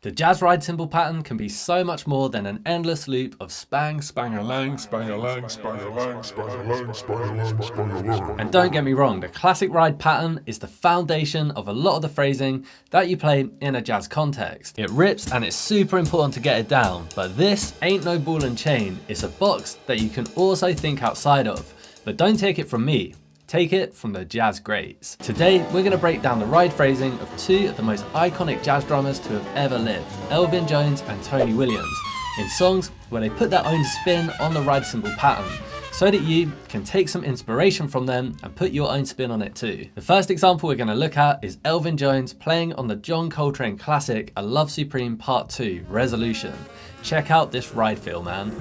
The jazz ride cymbal pattern can be so much more than an endless loop of spang, spang-a-lang, spang-a-lang, spang-a-lang, spang-a-lang, spang-a-lang, spang-a-lang. And don't get me wrong, the classic ride pattern is the foundation of a lot of the phrasing that you play in a jazz context. It rips and it's super important to get it down, but this ain't no ball and chain. It's a box that you can also think outside of, but don't take it from me. Take it from the jazz greats. Today, we're going to break down the ride phrasing of two of the most iconic jazz drummers to have ever lived, Elvin Jones and Tony Williams, in songs where they put their own spin on the ride cymbal pattern, so that you can take some inspiration from them and put your own spin on it too. The first example we're going to look at is Elvin Jones playing on the John Coltrane classic A Love Supreme Part 2, Resolution. Check out this ride feel, man.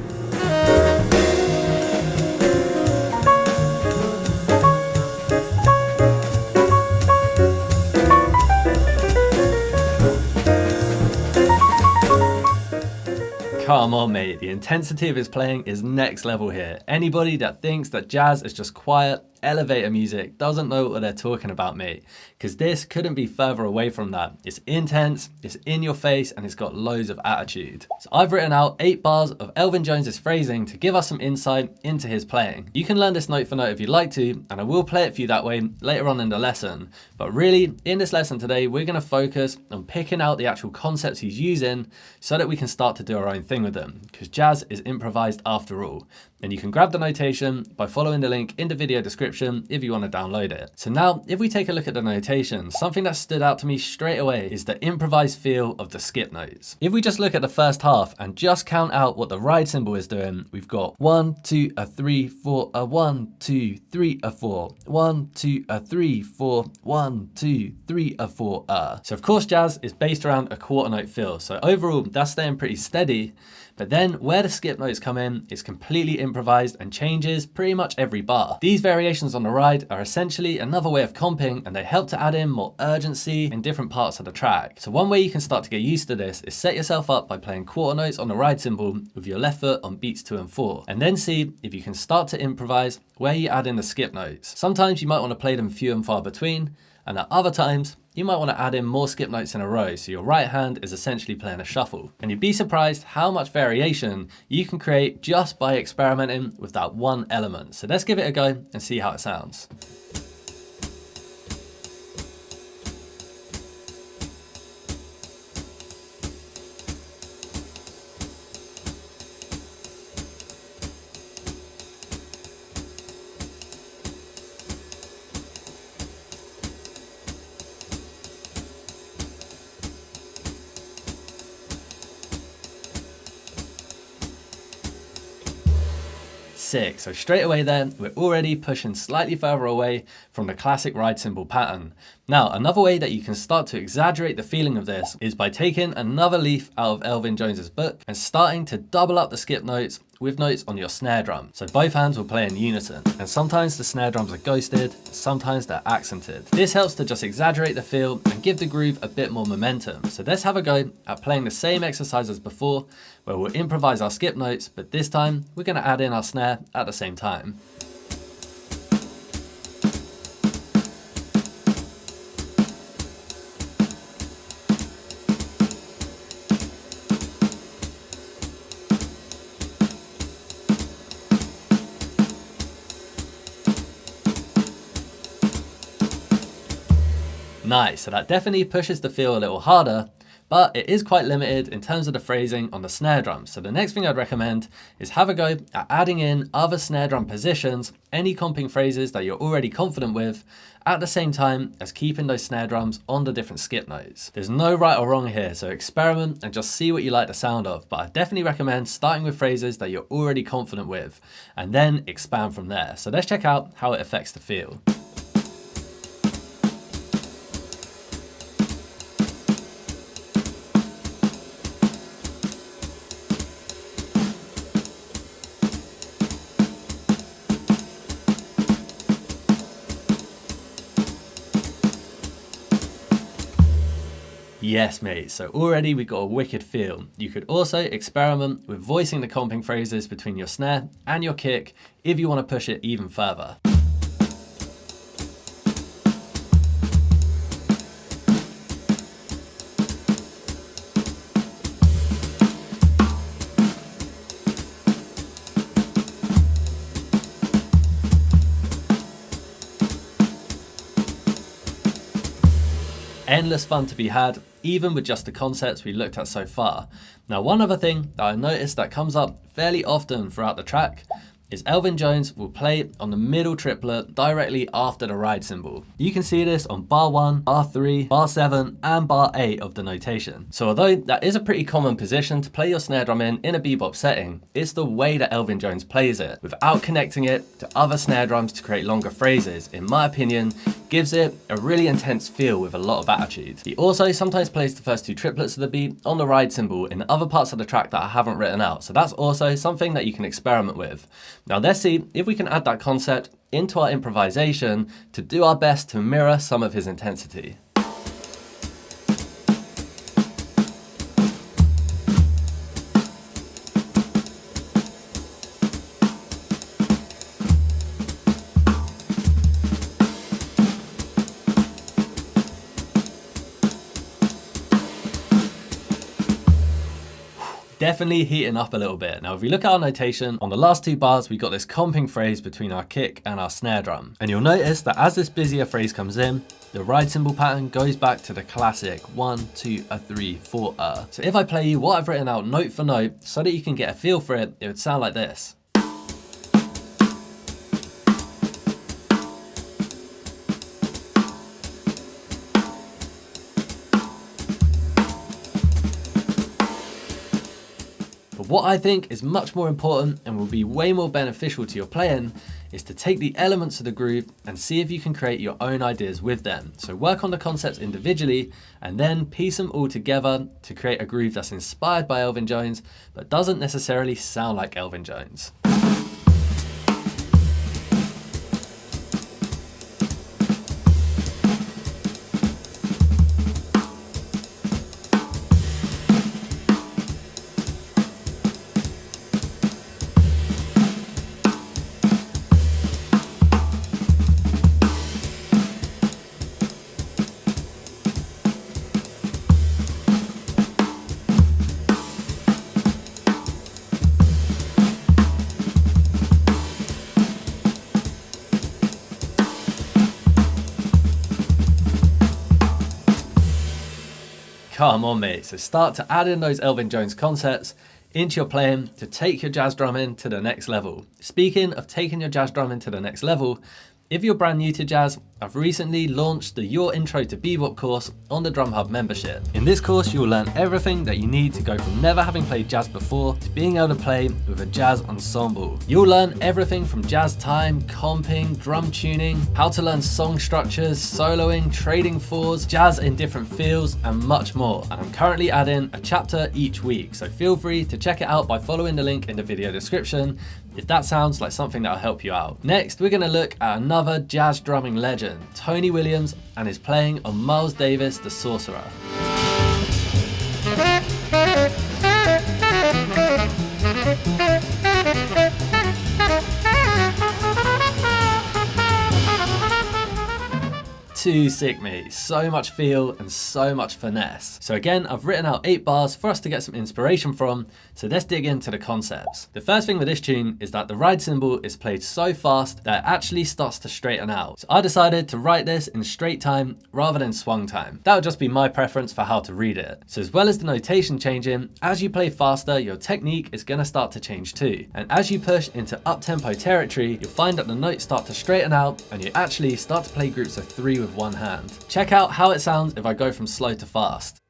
Come on, mate, the intensity of his playing is next level here. Anybody that thinks that jazz is just quiet, elevator music doesn't know what they're talking about, mate, because this couldn't be further away from that. It's intense, it's in your face, and it's got loads of attitude. So I've written out 8 bars of Elvin Jones's phrasing to give us some insight into his playing. You can learn this note for note if you'd like to, and I will play it for you that way later on in the lesson. But really, in this lesson today, we're going to focus on picking out the actual concepts he's using so that we can start to do our own thing with them, because jazz is improvised after all. And you can grab the notation by following the link in the video description if you want to download it. So now, if we take a look at the notation, something that stood out to me straight away is the improvised feel of the skip notes. If we just look at the first half and just count out what the ride cymbal is doing, we've got 1, 2, 3, 4, 1, 2, 3, 4, 1, 2, 3, 4, 1, 2, 3, 4. So of course jazz is based around a quarter note feel. So overall, that's staying pretty steady. But then where the skip notes come in, it's completely improvised and changes pretty much every bar. These variations on the ride are essentially another way of comping, and they help to add in more urgency in different parts of the track. So one way you can start to get used to this is set yourself up by playing quarter notes on the ride cymbal with your left foot on beats 2 and 4, and then see if you can start to improvise where you add in the skip notes. Sometimes you might want to play them few and far between, and at other times, you might want to add in more skip notes in a row, so your right hand is essentially playing a shuffle. And you'd be surprised how much variation you can create just by experimenting with that one element. So let's give it a go and see how it sounds. Sick. So straight away then, we're already pushing slightly further away from the classic ride cymbal pattern. Now, another way that you can start to exaggerate the feeling of this is by taking another leaf out of Elvin Jones's book and starting to double up the skip notes with notes on your snare drum. So both hands will play in unison, and sometimes the snare drums are ghosted, sometimes they're accented. This helps to just exaggerate the feel and give the groove a bit more momentum. So let's have a go at playing the same exercise as before, where we'll improvise our skip notes, but this time we're going to add in our snare at the same time. Nice, so that definitely pushes the feel a little harder, but it is quite limited in terms of the phrasing on the snare drum. So the next thing I'd recommend is have a go at adding in other snare drum positions, any comping phrases that you're already confident with, at the same time as keeping those snare drums on the different skip notes. There's no right or wrong here, so experiment and just see what you like the sound of, but I definitely recommend starting with phrases that you're already confident with, and then expand from there. So let's check out how it affects the feel. Yes, mate, so already we've got a wicked feel. You could also experiment with voicing the comping phrases between your snare and your kick if you want to push it even further. endless fun to be had, even with just the concepts we looked at so far. Now, one other thing that I noticed that comes up fairly often throughout the track is Elvin Jones will play on the middle triplet directly after the ride cymbal. You can see this on bar 1, bar 3, bar 7, and bar 8 of the notation. So although that is a pretty common position to play your snare drum in a bebop setting, it's the way that Elvin Jones plays it, without connecting it to other snare drums to create longer phrases, in my opinion, gives it a really intense feel with a lot of attitude. He also sometimes plays the first 2 triplets of the beat on the ride cymbal in other parts of the track that I haven't written out, so that's also something that you can experiment with. Now let's see if we can add that concept into our improvisation to do our best to mirror some of his intensity. Definitely heating up a little bit. Now, if we look at our notation, on the last 2 bars, we got this comping phrase between our kick and our snare drum. And you'll notice that as this busier phrase comes in, the ride cymbal pattern goes back to the classic 1, 2, 3, 4. So if I play you what I've written out note for note, so that you can get a feel for it, it would sound like this. But what I think is much more important and will be way more beneficial to your playing is to take the elements of the groove and see if you can create your own ideas with them. So work on the concepts individually and then piece them all together to create a groove that's inspired by Elvin Jones, but doesn't necessarily sound like Elvin Jones. Come on, mate. So start to add in those Elvin Jones concepts into your playing to take your jazz drumming to the next level. Speaking of taking your jazz drumming to the next level, if you're brand new to jazz, I've recently launched the Your Intro to Bebop course on the Drum Hub membership. In this course, you will learn everything that you need to go from never having played jazz before to being able to play with a jazz ensemble. You'll learn everything from jazz time, comping, drum tuning, how to learn song structures, soloing, trading fours, jazz in different feels, and much more. And I'm currently adding a chapter each week, so feel free to check it out by following the link in the video description if that sounds like something that'll help you out. Next, we're gonna look at another jazz drumming legend, Tony Williams, and his playing on Miles Davis' The Sorcerer. Too sick, mate. So much feel and so much finesse. So again, I've written out 8 bars for us to get some inspiration from, so let's dig into the concepts. The first thing with this tune is that the ride cymbal is played so fast that it actually starts to straighten out. So I decided to write this in straight time rather than swung time. That would just be my preference for how to read it. So as well as the notation changing, as you play faster, your technique is gonna start to change too. And as you push into up-tempo territory, you'll find that the notes start to straighten out and you actually start to play groups of 3 with one hand. Check out how it sounds if I go from slow to fast.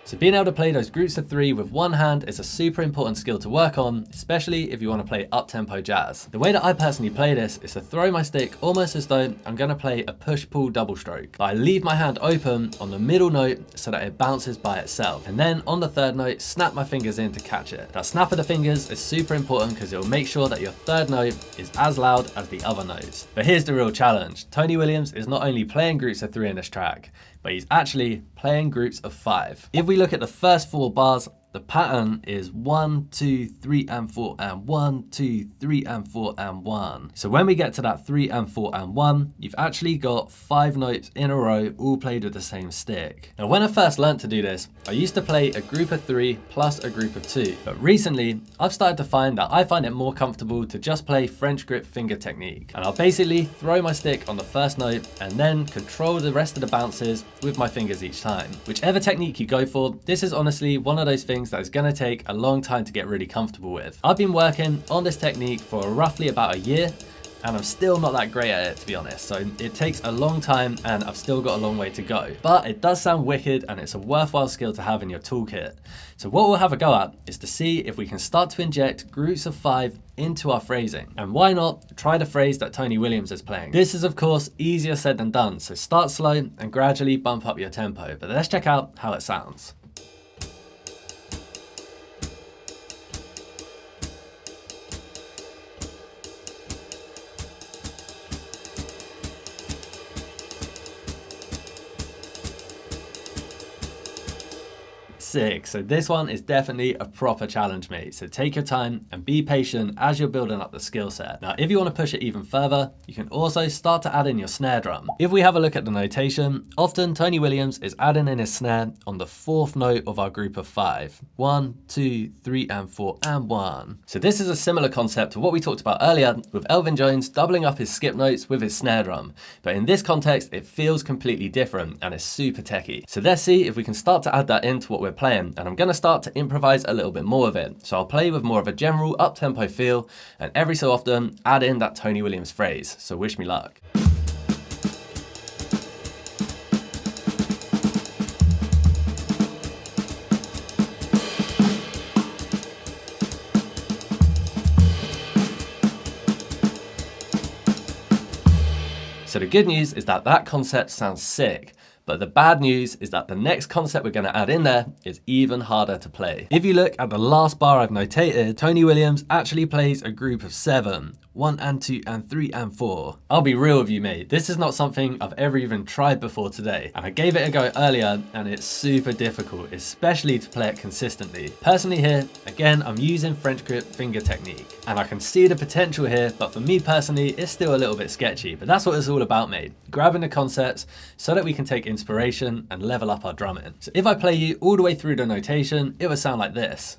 So being able to play those groups of 3 with one hand is a super important skill to work on, especially if you want to play up-tempo jazz. The way that I personally play this is to throw my stick almost as though I'm going to play a push-pull double stroke. But I leave my hand open on the middle note so that it bounces by itself. And then on the third note, snap my fingers in to catch it. That snap of the fingers is super important because it will make sure that your third note is as loud as the other notes. But here's the real challenge. Tony Williams is not only playing groups of 3 in this track, but he's actually playing groups of 5. If we look at the first 4 bars, the pattern is 1, 2, 3, and 4, and 1, 2, 3, and 4, and 1. So when we get to that 3 and 4 and 1, you've actually got 5 notes in a row, all played with the same stick. Now, when I first learned to do this, I used to play a group of 3 plus a group of 2. But recently, I've started to find that I find it more comfortable to just play French grip finger technique. And I'll basically throw my stick on the first note and then control the rest of the bounces with my fingers each time. Whichever technique you go for, this is honestly one of those things that is going to take a long time to get really comfortable with. I've been working on this technique for roughly about a year, and I'm still not that great at it, to be honest. So it takes a long time and I've still got a long way to go. But it does sound wicked and it's a worthwhile skill to have in your toolkit. So what we'll have a go at is to see if we can start to inject groups of 5 into our phrasing. And why not try the phrase that Tony Williams is playing? This is of course easier said than done. So start slow and gradually bump up your tempo. But let's check out how it sounds. Sick. So this one is definitely a proper challenge, mate. So take your time and be patient as you're building up the skill set. Now, if you want to push it even further, you can also start to add in your snare drum. If we have a look at the notation, often Tony Williams is adding in his snare on the 4th note of our group of 5. 1, 2, 3, and 4, and 1. So this is a similar concept to what we talked about earlier with Elvin Jones doubling up his skip notes with his snare drum. But in this context, it feels completely different and it's super techy. So let's see if we can start to add that into what we're playing, and I'm going to start to improvise a little bit more of it. So I'll play with more of a general up-tempo feel and every so often add in that Tony Williams phrase. So wish me luck. So the good news is that that concept sounds sick. But the bad news is that the next concept we're going to add in there is even harder to play. If you look at the last bar I've notated, Tony Williams actually plays a group of 7. 1 and 2 and 3 and 4. I'll be real with you, mate. This is not something I've ever even tried before today. And I gave it a go earlier and it's super difficult, especially to play it consistently. Personally here, again, I'm using French grip finger technique. And I can see the potential here, but for me personally, it's still a little bit sketchy. But that's what it's all about, mate. Grabbing the concepts so that we can take inspiration and level up our drumming. So if I play you all the way through the notation, it would sound like this.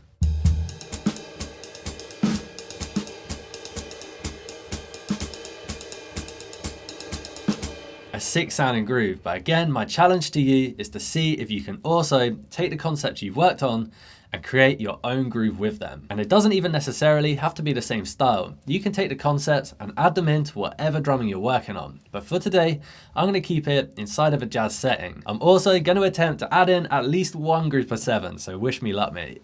A sick sounding groove, but again, my challenge to you is to see if you can also take the concepts you've worked on and create your own groove with them. And it doesn't even necessarily have to be the same style. You can take the concepts and add them into whatever drumming you're working on. But for today, I'm going to keep it inside of a jazz setting. I'm also going to attempt to add in at least one group of 7, so wish me luck, mate.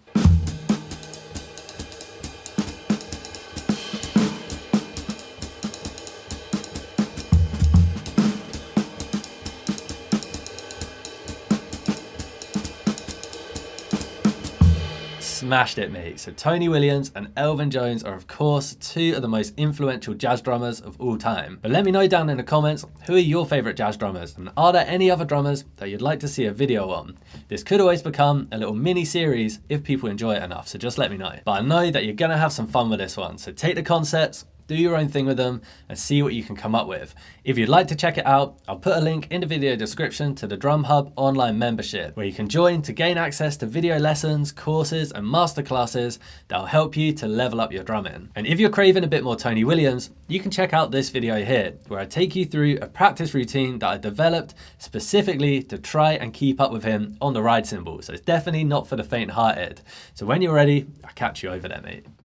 Smashed it, mate. So Tony Williams and Elvin Jones are of course 2 of the most influential jazz drummers of all time. But let me know down in the comments, who are your favorite jazz drummers? And are there any other drummers that you'd like to see a video on? This could always become a little mini series if people enjoy it enough, so just let me know. But I know that you're gonna have some fun with this one. So take the concepts, do your own thing with them and see what you can come up with. If you'd like to check it out, I'll put a link in the video description to the Drum Hub online membership, where you can join to gain access to video lessons, courses and masterclasses that'll help you to level up your drumming. And if you're craving a bit more Tony Williams, you can check out this video here, where I take you through a practice routine that I developed specifically to try and keep up with him on the ride cymbal. So it's definitely not for the faint-hearted. So when you're ready, I'll catch you over there, mate.